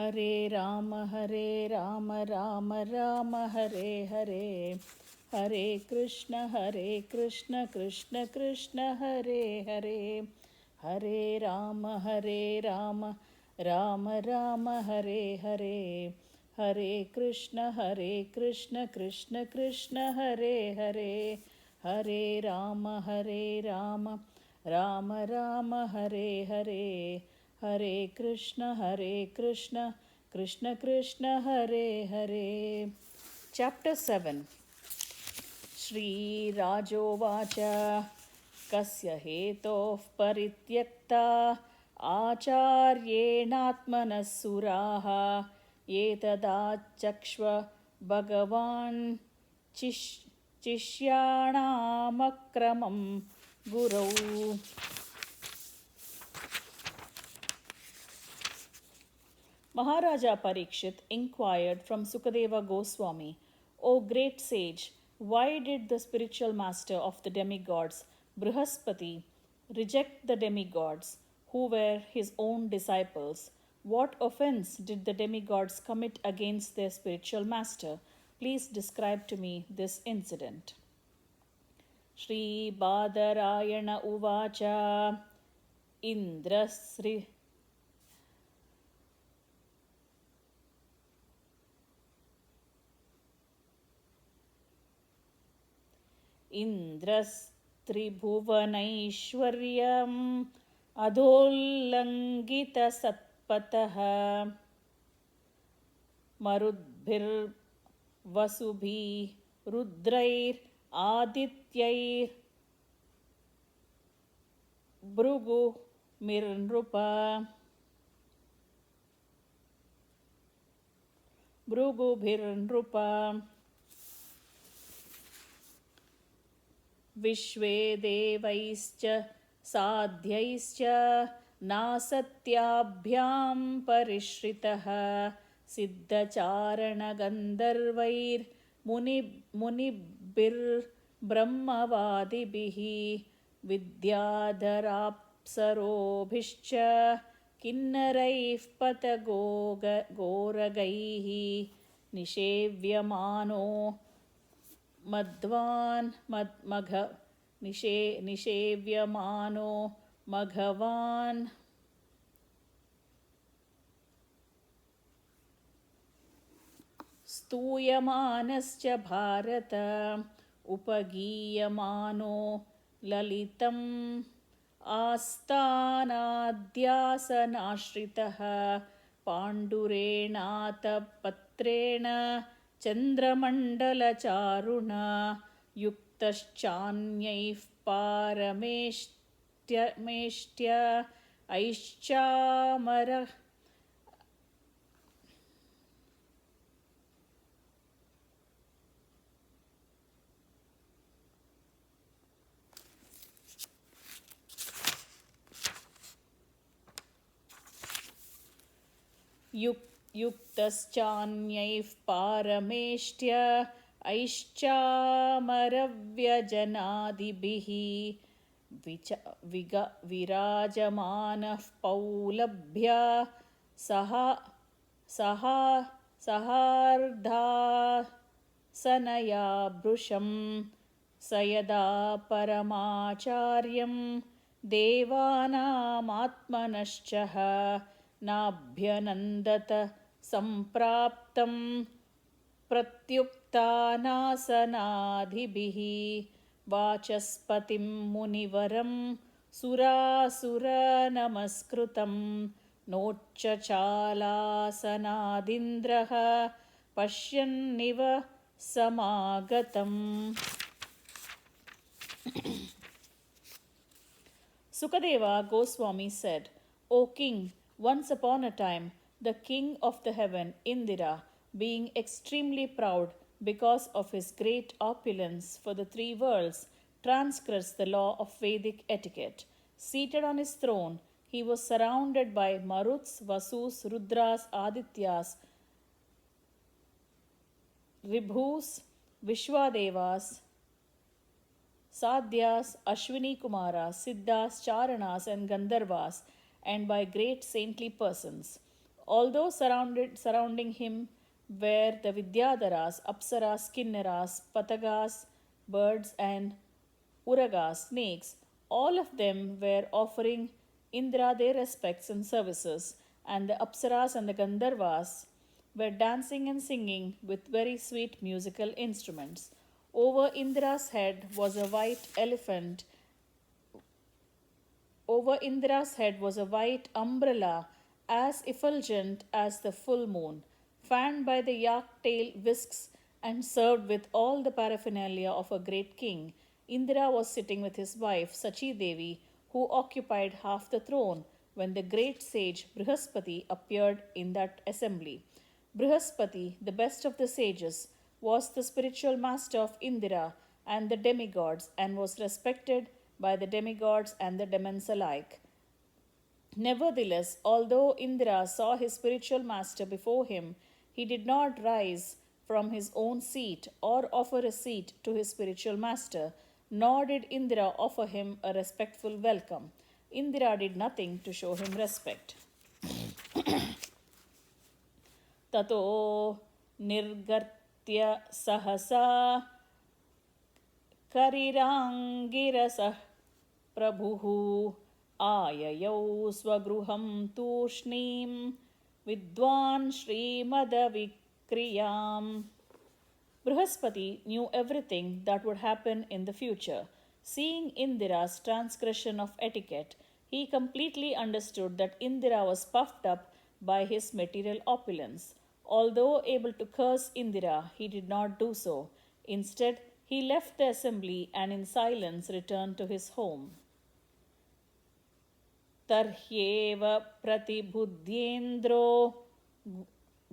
Hare Rama Rama Rama Hare Hare. Hare Krishna Krishna Krishna Hare Hare. Hare Rama Rama Rama Hare Hare. Hare Krishna Krishna Krishna Hare Hare. Hare Rama Rama Rama Hare Hare. Hare Krishna Krishna Krishna Hare Hare. Chapter 7. Shri Rajovacha Kasya hetof parityakta acharyenatmanas suraha etadachakshva bhagavan chishyanamakramam gurau. Maharaja Parikshit inquired from Sukadeva Goswami, O great sage, why did the spiritual master of the demigods, Brihaspathi, reject the demigods, who were his own disciples? What offense did the demigods commit against their spiritual master? Please describe to me this incident. Shri Badarayana Uvacha Indra Sri Indrastribhuvanैश्वर्यम् अधोल्लङ्घितसत्पथः मरुद्भिर्वसुभिः रुद्रैरादित्यैः भृगुभिर्नृप विश्वे देवैश्च साध्यैश्च नासत्याभ्यां परिश्रितः सिद्धचारणगन्धर्वैर्मुनिभिर्ब्रह्मवादिभिः विद्याधराप्सरोभिश्च किन्नरैः पतगोरगैः निषेव्यमानो निषेव्यमानो मघवान् स्तूयमानश्च भारत उपगीयमानो ललितम् आस्तानाद्यासनाश्रितः पाण्डुरेणातपत्रेण चन्द्रमण्डलचारुणा युक्तश्चान्यैः पारमेष्ट्य ऐश्चामरः युक्तश्चान्यैः पारमेष्ट्य ऐश्चामरव्यजनादिभिः विराजमानः पौलभ्य सहार्धासनया भृशं स यदा परमाचार्यं देवानामात्मनश्च नाभ्यनन्दत सम्प्राप्तं प्रत्युक्तानासनादिभिः वाचस्पतिं मुनिवरं सुरासुरनमस्कृतं नोच्चचालासनादिन्द्रः पश्यन्निव समागतम्. Sukadeva Goswami said, O king, once upon a time, the king of the heaven, Indra, being extremely proud because of his great opulence for the three worlds, transgressed the law of Vedic etiquette. Seated on his throne, he was surrounded by Maruts, Vasus, Rudras, Adityas, Ribhus, Vishwadevas, Sadhyas, Ashwini Kumaras, Siddhas, Charanas, and Gandharvas, and by great saintly persons. Although surrounding him were the Vidyadharas, Apsaras, Kinnaras, Patagas, birds, and Uragas, snakes, all of them were offering Indra their respects and services, and the Apsaras and the Gandharvas were dancing and singing with very sweet musical instruments. Over Indra's head was a white elephant. Over Indra's head was a white umbrella as effulgent as the full moon, fanned by the yak tail whisks and served with all the paraphernalia of a great king. Indra was sitting with his wife Sachi Devi, who occupied half the throne, when the great sage Brihaspathi appeared in that assembly. Brihaspathi, the best of the sages, was the spiritual master of Indra and the demigods and was respected by the demigods and the demons alike. Nevertheless, although Indra saw his spiritual master before him, he did not rise from his own seat or offer a seat to his spiritual master, nor did Indra offer him a respectful welcome. Indra did nothing to show him respect. Tato nirgartya sahasa karirangirasah prabhuhu ayayau swagruham tushnim vidwan Shrimadavikriyam. Brihaspati knew everything that would happen in the future. Seeing Indira's transgression of etiquette, he completely understood that Indira was puffed up by his material opulence. Although able to curse Indira, he did not do so. Instead, he left the assembly and in silence returned to his home. Tarhyeva pratibudhyendro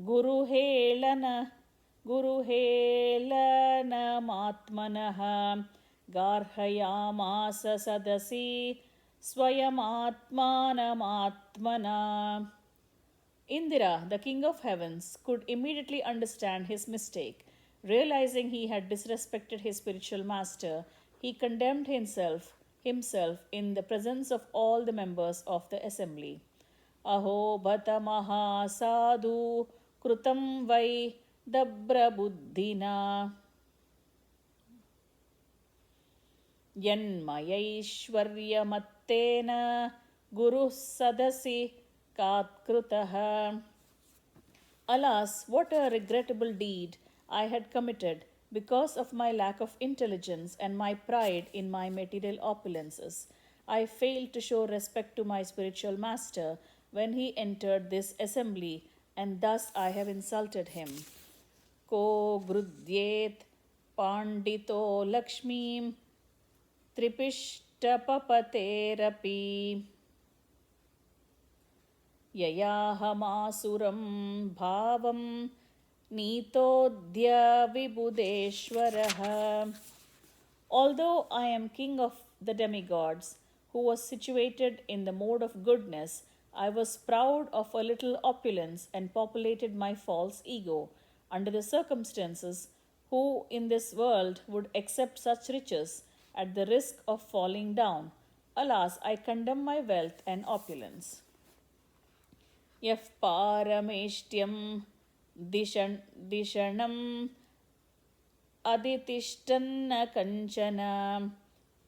guruhelanamaatmanah garhayamasa sadasi swayamatmanamatmana. Indra, the king of heavens, could immediately understand his mistake. Realizing he had disrespected his spiritual master, he condemned himself in the presence of all the members of the assembly. Aho bhata maha sadhu krutam vai dabra buddhina yanmayaishwarya guru sadasi katkrutaha. Alas, what a regrettable deed I had committed because of my lack of intelligence and my pride in my material opulences. I failed to show respect to my spiritual master when he entered this assembly, and thus I have insulted him. Ko grudyet pandito lakshmim tripishtapapaterapi yayaham bhavam Nitodhya Vibudeshwaraha. Although I am king of the demigods, who was situated in the mode of goodness, I was proud of a little opulence and populated my false ego. Under the circumstances, who in this world would accept such riches at the risk of falling down? Alas, I condemn my wealth and opulence. Yaf parameshtyam dishanam aditishtanna kanchana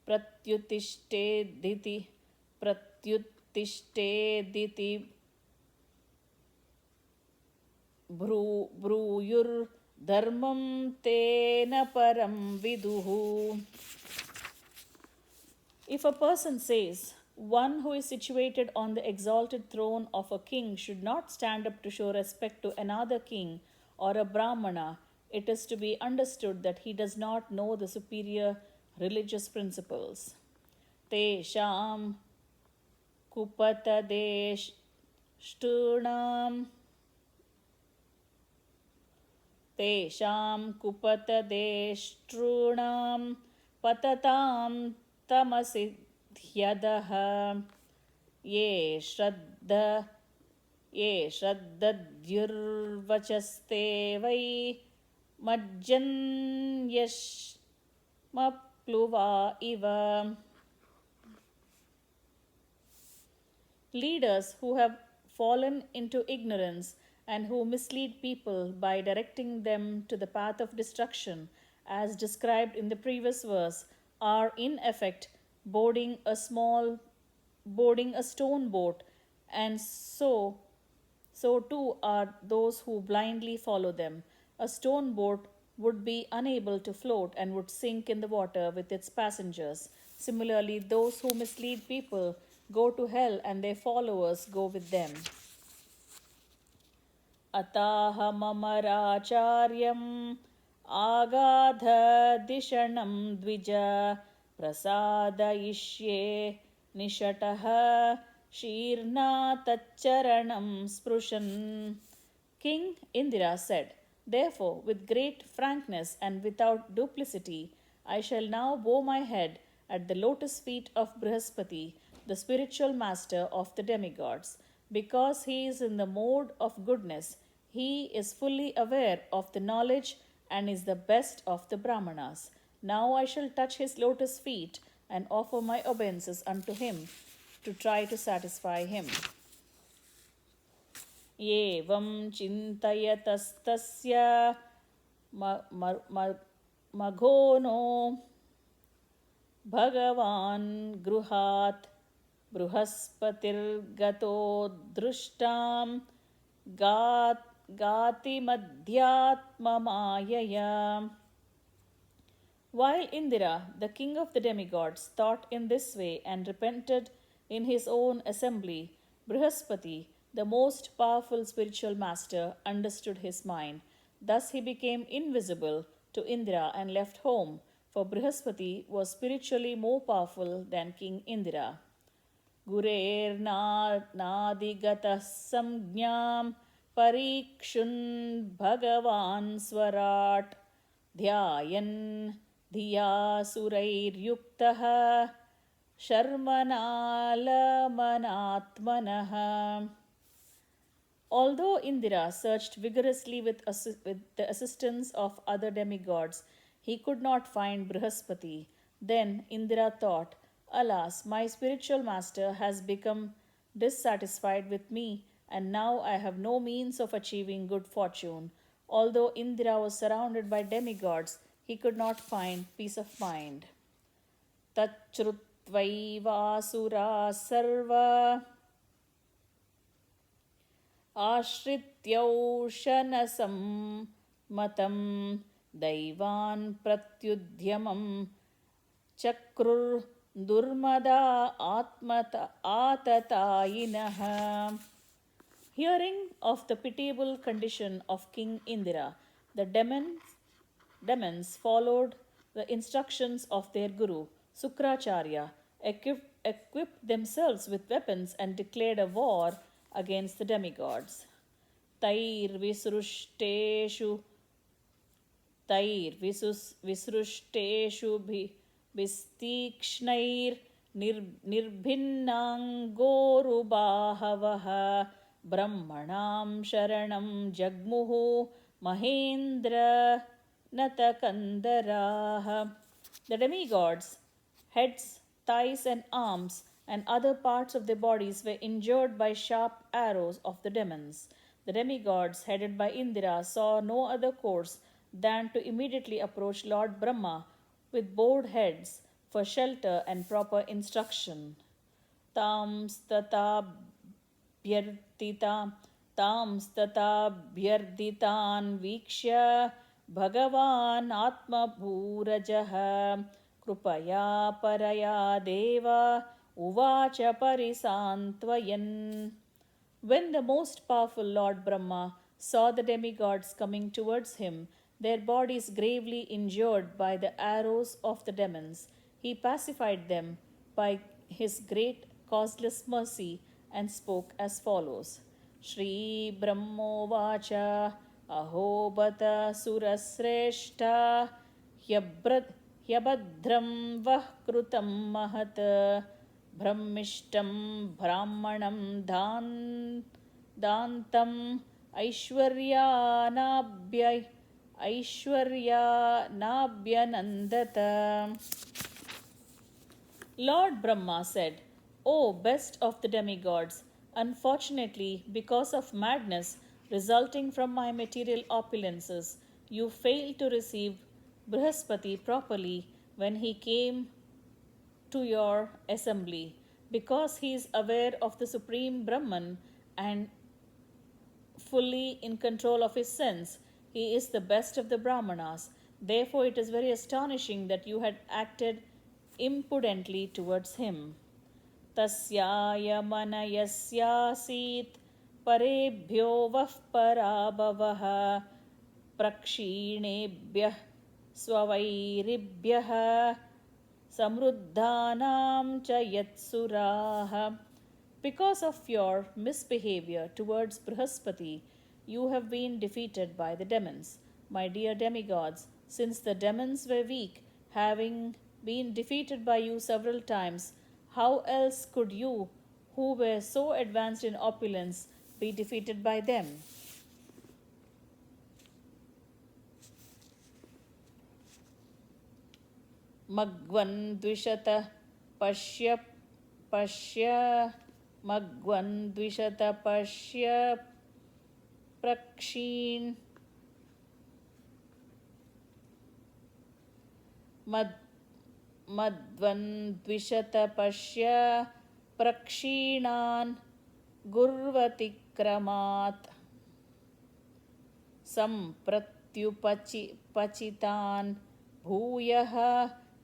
pratyutishtediti bruyur dharmam tena param viduhu. If a person says, one who is situated on the exalted throne of a king should not stand up to show respect to another king or a brahmana, it is to be understood that he does not know the superior religious principles. Tesham kupatadeshtunam patatam tamasidhyadaha ye shraddadyurvachaste vai majjan yashmapluva iva. Leaders who have fallen into ignorance and who mislead people by directing them to the path of destruction, as described in the previous verse, are in effect boarding a stone boat, and so too are those who blindly follow them. A stone boat would be unable to float and would sink in the water with its passengers. Similarly, those who mislead people go to hell and their followers go with them. अताहममराचार्यम् आगाधदिषणं द्विज प्रसादयिष्ये निषटः शीर्ना तच्चरणं स्पृशन्. King Indra said, "Therefore, with great frankness and without duplicity, I shall now bow my head at the lotus feet of Brihaspathi, the spiritual master of the demigods. Because he is in the mode of goodness, he is fully aware of the knowledge and is the best of the Brahmanas. Now I shall touch his lotus feet and offer my obeisances unto him to try to satisfy him." एवं चिन्तयतस्तस्य मघोनो भगवान् गृहात् बृहस्पतिर्गतो दृष्टां गातिमध्यात्ममायया. While Indra, the king of the demigods, thought in this way and repented in his own assembly, Brihaspathi, the most powerful spiritual master, understood his mind. Thus he became invisible to Indra and left home, for Brihaspathi was spiritually more powerful than King Indra. Gurer-nadigatah samjnam parikshun bhagavan swarat dhyayan dhiya surair-yuktah sharmanalamanatmanah. Although Indra searched vigorously with the assistance of other demigods, he could not find Brihaspathi. Then Indra thought, "Alas, my spiritual master has become dissatisfied with me, and now I have no means of achieving good fortune." Although Indra was surrounded by demigods, he could not find peace of mind. Tachrutvaivasura sarva आश्रित्यौशनसं मतं दैवान् प्रत्युद्यमं चक्रुर्दुर्मदा आततायिनः. Hearing of the pitiable condition of King Indra, the demons followed the instructions of their guru, Sukracharya, equipped themselves with weapons and declared a war against the demigods. Visrušteshu Vistikshnair Nirbhinnangorubahavaha Brahmanam Sharanam Jagmuhu Mahendra Natakandaraha. The demigods' heads, thighs, and arms and other parts of their bodies were injured by sharp arrows of the demons. The demigods, headed by Indra, saw no other course than to immediately approach Lord Brahma with bowed heads for shelter and proper instruction. Tam stata bhyarditan vikshya Bhagavan Atma Bhurajaha Krupaya Paraya Deva Uvacha Parisantvayan. When the most powerful Lord Brahma saw the demigods coming towards him, their bodies gravely injured by the arrows of the demons, he pacified them by his great causeless mercy and spoke as follows. Shri Brahmovacha Aho Bata Surasreshta Hyabhadram Vahkrutam Mahat Brahmishtam Brahmanam Dantam Aishwaryanabhyanandata. Lord Brahma said, "O best of the demigods, Unfortunately, because of madness resulting from my material opulences, you failed to receive Brihaspati properly when he came to your assembly. Because he is aware of the Supreme Brahman and fully in control of his sense, he is the best of the Brahmanas. Therefore, it is very astonishing that you had acted impudently towards him. तस्याय मनयस्यासीत् परेभ्यो वः पराभवः प्रक्षीणेभ्यः स्ववैरिभ्यः समृद्धानां च यत्सुराः. Because of your misbehavior towards Brihaspati, you have been defeated by the demons. My dear demigods, since the demons were weak, having been defeated by you several times, how else could you, who were so advanced in opulence, be defeated by them? मग्वन्द्विषत पश्य पश्य मग्वन्द्विषत पश्य प्रक्षीण मद्वन्द्विषत पश्य प्रक्षीणान् गुर्वतिक्रमात् सम्प्रत्युपचितान् भूयः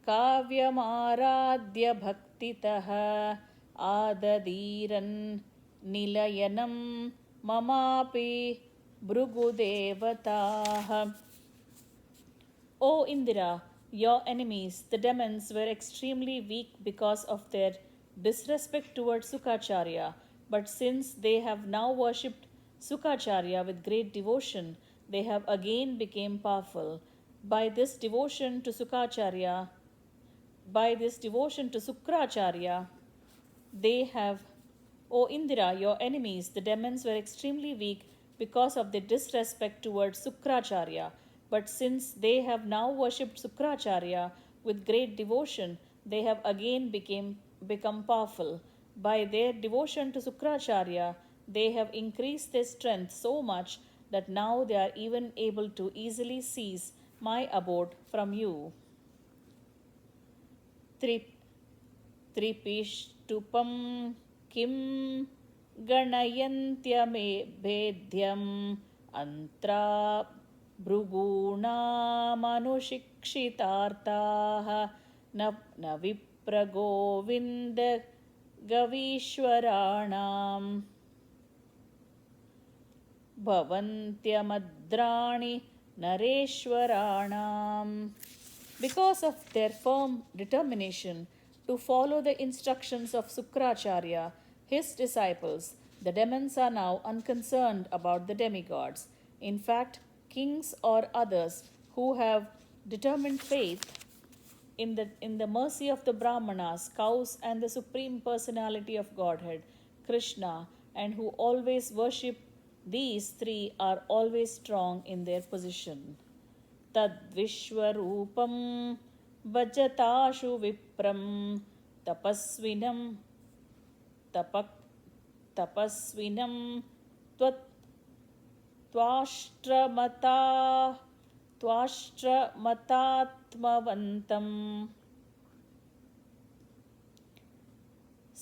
काव्यमाराध्य भक्तितः आददीरन् निलयनं ममापि भृगुदेवताः. O Indra, your enemies, the demons, were extremely weak because of their disrespect towards Sukacharya. But since they have now worshipped Sukacharya with great devotion, they have again become powerful. By this devotion to Sukracharya, they have, O Indra, your enemies, the demons, were extremely weak because of their disrespect towards Sukracharya. But since they have now worshipped Sukracharya with great devotion, they have again become powerful. By their devotion to Sukracharya, they have increased their strength so much that now they are even able to easily seize my abode from you. Tripishtupam kim ganayantya भेद्यम् antra भृगूणामनुशिक्षितार्ताः न विप्रगोविन्द गवीश्वराणाम् भवन्त्यमद्राणि nareshwaranam. Because of their firm determination to follow the instructions of Sukracharya, his disciples, the demons are now unconcerned about the demigods. In fact, kings or others who have determined faith in the mercy of the Brahmanas, cows, and the Supreme Personality of Godhead, Krishna, and who always worship these three are always strong in their position. Tadvishwarupam vajatashu vipram tapasvinam त्वाष्ट्रमतात्मवन्तं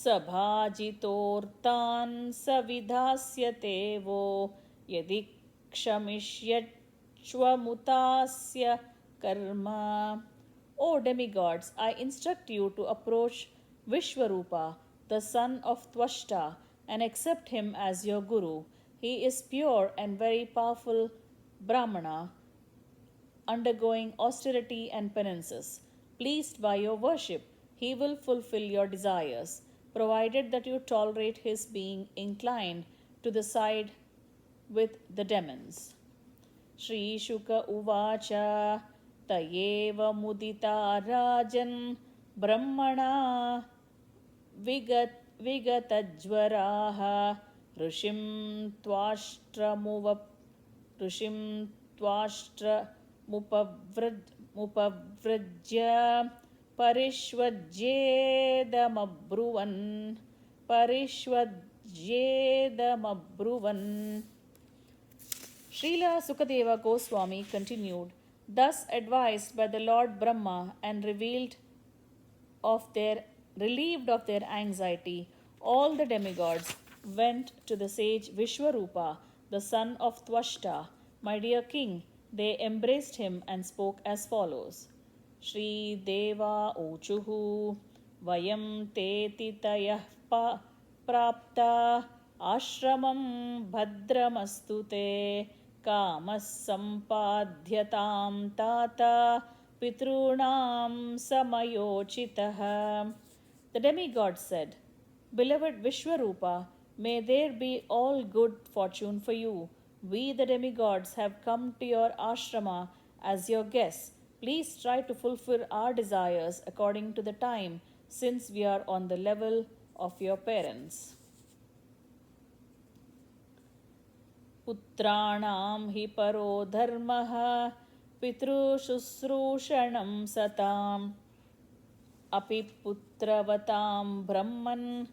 सभाजितोर्तान् सविधास्यते वो यदि क्षमिष्यच्वमुतास्य karma. O demigods, I instruct you to approach Vishwarupa, the son of Twashta, and accept him as your guru. He is pure and very powerful Brahmana, undergoing austerity and penances. Pleased by your worship, he will fulfill your desires, provided that you tolerate his being inclined to the side with the demons. Shri Shuka Uvacha Tayeva Mudita Rajan Brahmana Vigatajvaraha Rishim Twashtra Mupavrajya Parishvajyedamabruvan Srila Sukadeva Goswami continued, thus advised by the Lord Brahma and relieved of their anxiety, all the demigods went to the sage Vishwarupa, the son of Twashta. My dear king, they embraced him and spoke as follows. Shri Deva Uchuhu Vayam Te Titayah Prapta Ashramam Bhadramastu Te Kamas Sampadhyatam Tata Pitrunam Samayochitaha. The demigod said, Beloved Vishwarupa, may there be all good fortune for you. We, the demigods, have come to your ashrama as your guests. Please try to fulfill our desires according to the time, since we are on the level of your parents. Putranam hi paro dharmaha pitrushushruषणं satam api putravatam brahman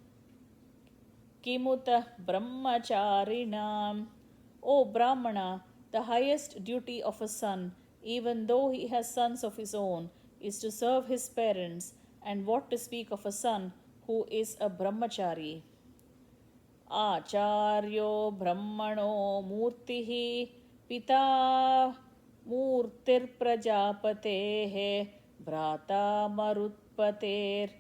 kimutah brahmacharinam. O Brahmana, the highest duty of a son, even though he has sons of his own, is to serve his parents, and what to speak of a son who is a brahmachari. Acharyo brahmano murtihi pita murtir prajapatehe brata marutpater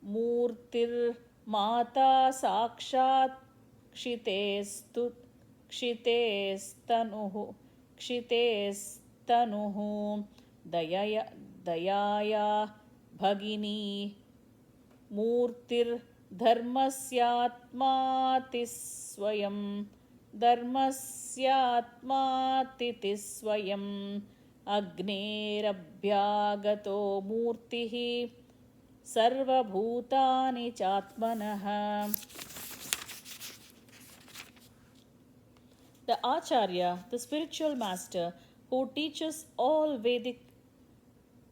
murtir mata sakshat kshitestanuhu dayaya bhagini murtir dharmasyatmati swayam agnerabhyagato murtihi sarvabhutani chatmanaha. The Acharya, the spiritual master who teaches all Vedic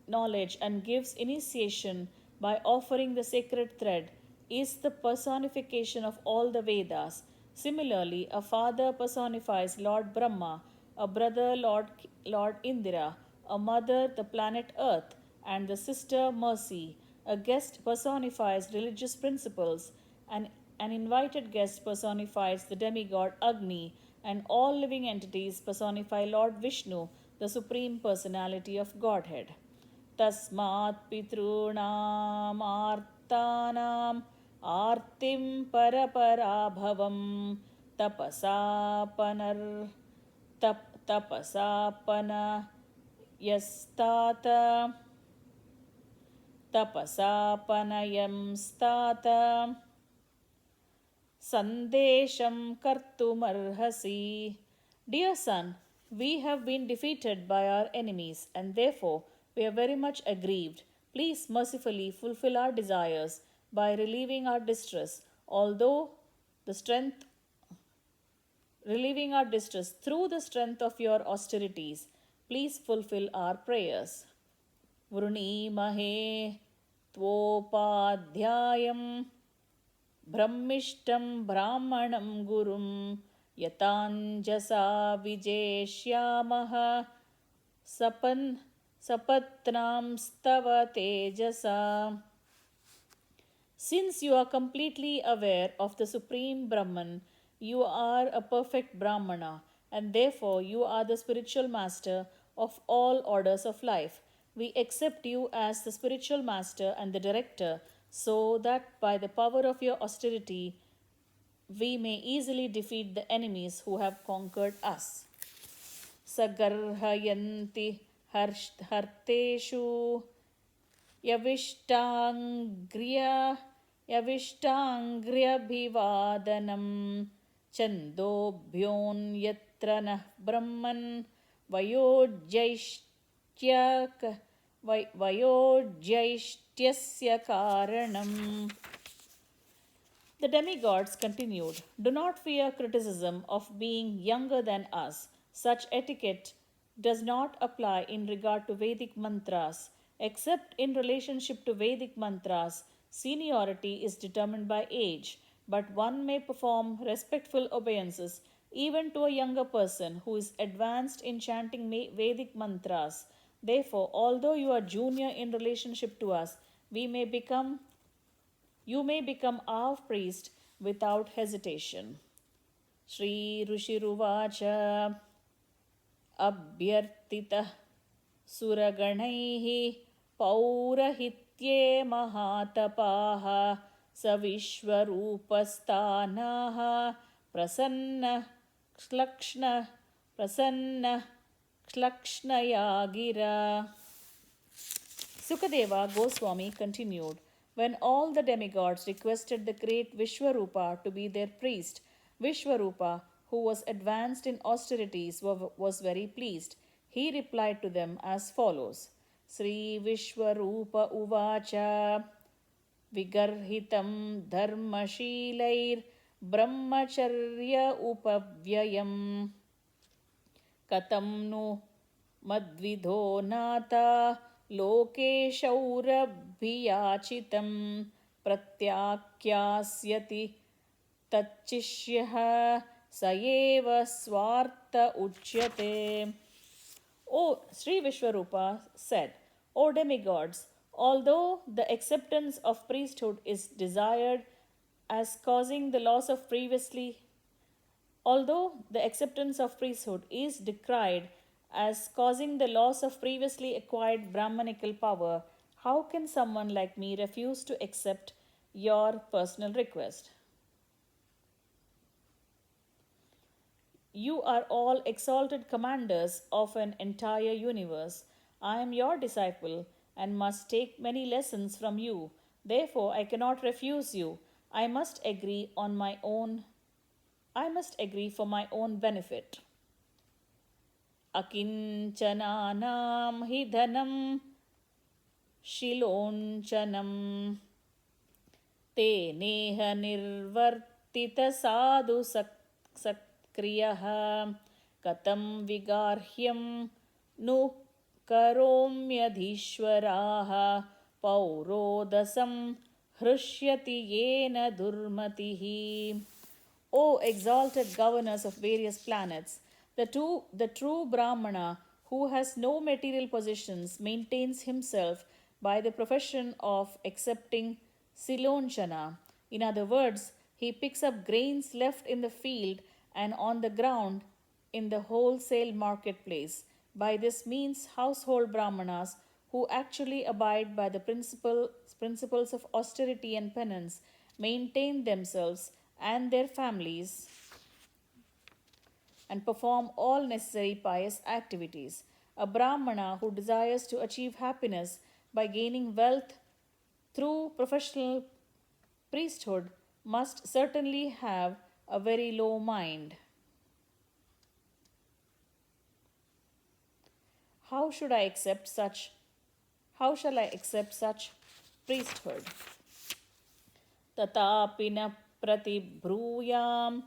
knowledge and gives initiation by offering the sacred thread, is the personification of all the Vedas. Similarly, a father personifies Lord Brahma, a brother Lord Indra, a mother the planet Earth, and the sister Mercy. A guest personifies religious principles, and an invited guest personifies the demigod Agni, and all living entities personify Lord Vishnu, the Supreme Personality of Godhead. Tasmat pitrunam artanam artim paraparabhavam tapasapana tapasapanayam stata sandesham kartumarhasi. Dear son, we have been defeated by our enemies, and therefore we are very much aggrieved. Please mercifully fulfill our desires by relieving our distress, through the strength of your austerities. Please fulfill our prayers. Vrunimahe tvopadhyayam brahmishtam brahmanam gurum yatanjasa vijeshyamaha sapatnam stava tejasa. Since you are completely aware of the Supreme Brahman, you are a perfect Brahmana, and therefore you are the spiritual master of all orders of life. We accept you as the spiritual master and the director, so that by the power of your austerity, we may easily defeat the enemies who have conquered us. Sagarhayanti harteshu yavishtangriya chandobhyon yatra nah brahman vayojyaistyasya karanam. The demigods continued, do not fear criticism of being younger than us. Such etiquette does not apply in regard to Vedic mantras. Except in relationship to Vedic mantras, seniority is determined by age. but one may perform respectful obeisances even to a younger person who is advanced in chanting Vedic mantras. Therefore, although you are junior in relationship to us, we may become you may become our priest without hesitation. Shri Rushiruvacha अभ्यर्थितः सुरगणैः पौरहित्ये महातपाः स विश्वरूपस्थानाः प्रसन्नः क्ष्लक्ष्णया गिरा. Sukadeva Goswami continued, when all the demigods requested the great Vishwarupa to be their priest, Vishwarupa, who was advanced in austerities, was very pleased. He replied to them as follows: Sri Vishwarupa Uvacha Vigarhitam Dharmashilair Brahmacharya Upavyayam Katam nu Madvidho Nata लोके शौरभियाचितं प्रत्याख्यास्यति तच्चिष्यः स एव स्वार्थ उच्यते. O Sri Vishwarupa said, O demigods, although the acceptance of priesthood is desired as causing the loss of although the acceptance of priesthood is decried as causing the loss of previously acquired Brahmanical power, how can someone like me refuse to accept your personal request? You are all exalted commanders of an entire universe. I am your disciple and must take many lessons from you. Therefore, I cannot refuse you. I must agree for my own benefit. अकिञ्चनानां हि धनं शिलोञ्चनं ते नेह निर्वर्तितसाधु सक्रियः कथं विगार्ह्यं नु करोम्यधीश्वराः पौरोदसं हृष्यति येन दुर्मतिः. O exalted governors of various planets, the true Brahmana, who has no material possessions, maintains himself by the profession of accepting silonchana. In other words, he picks up grains left in the field and on the ground in the wholesale marketplace. By this means, household Brahmanas, who actually abide by the principles of austerity and penance, maintain themselves and their families and perform all necessary pious activities. A Brahmana who desires to achieve happiness by gaining wealth through professional priesthood must certainly have a very low mind. How shall I accept such priesthood? Tatapi na pratibhruyam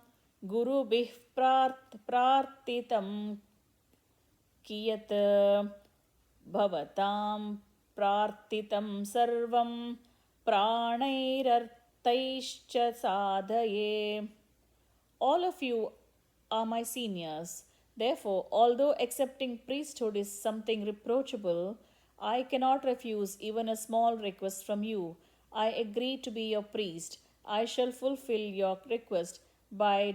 gurubih prartitam kiyat bhavatam prartitam sarvam pranairartaischa sadhaye. All of you are my seniors. Therefore, although accepting priesthood is something reproachable, I cannot refuse even a small request from you. I agree to be your priest. I shall fulfill your request by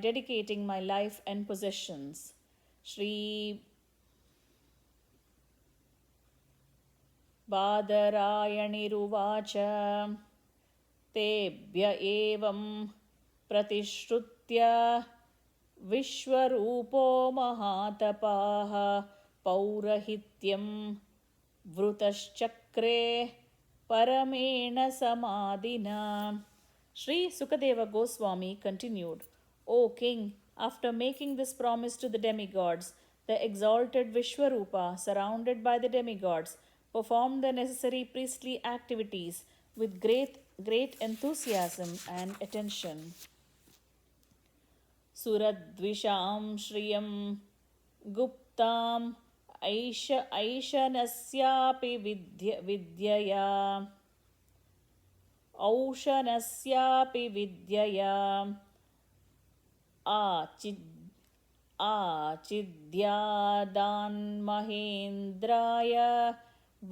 dedicating my life and possessions. Shri Badarayaniruvacha Tebhya evam pratishrutya Vishwarupo Mahatapaha Paurahityam Vrutaschakre Paramena Samadhina. Sri Sukadeva Goswami continued, O king, after making this promise to the demigods, the exalted Vishwarupa, surrounded by the demigods, performed the necessary priestly activities with great enthusiasm and attention. Suradvisham Shriyam Guptam Aishanasyapi Vidyaya. औशनस्यापि विद्यया आचिद्यादान्महेन्द्राय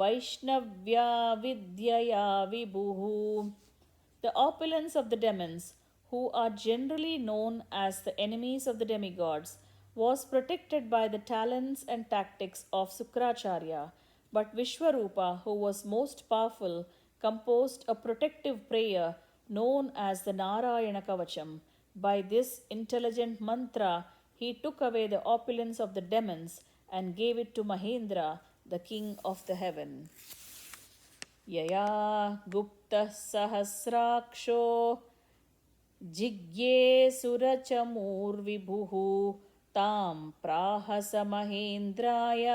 वैष्णव्या विद्यया विभुः. The opulence of the demons, who are generally known as the enemies of the demigods, was protected by the talents and tactics of Sukracharya, but Vishwarupa, who was most powerful, composed a protective prayer known as the Narayana Kavacham. By this intelligent mantra, he took away the opulence of the demons and gave it to Mahendra, the king of the heaven. यया गुप्तः सहस्राक्षो जिज्ञे सुरचमूर्विभुः तां प्राह स महेन्द्राय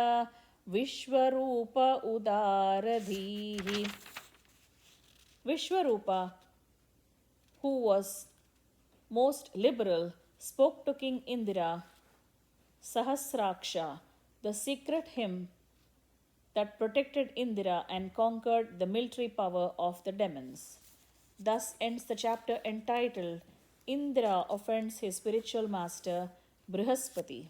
विश्वरूप उदारधीः. Vishwarupa, who was most liberal, spoke to King Indra Sahasraksha, the secret hymn that protected Indra and conquered the military power of the demons. Thus ends the chapter entitled Indra offends his spiritual master Brihaspathi.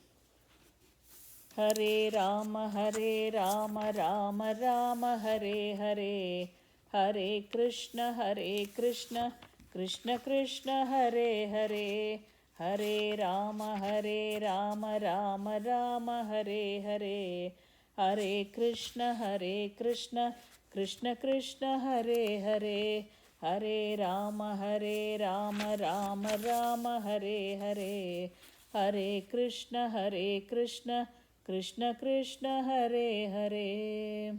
Hare Rama, Rama Rama, Hare Hare, Hare Krishna, Krishna Krishna, Hare Hare, Hare Rama, Rama Rama, Hare Hare, Hare Krishna, Krishna Krishna, Hare Hare, Hare Rama, Rama Hare Hare, Hare Krishna, Krishna Krishna, Hare Hare.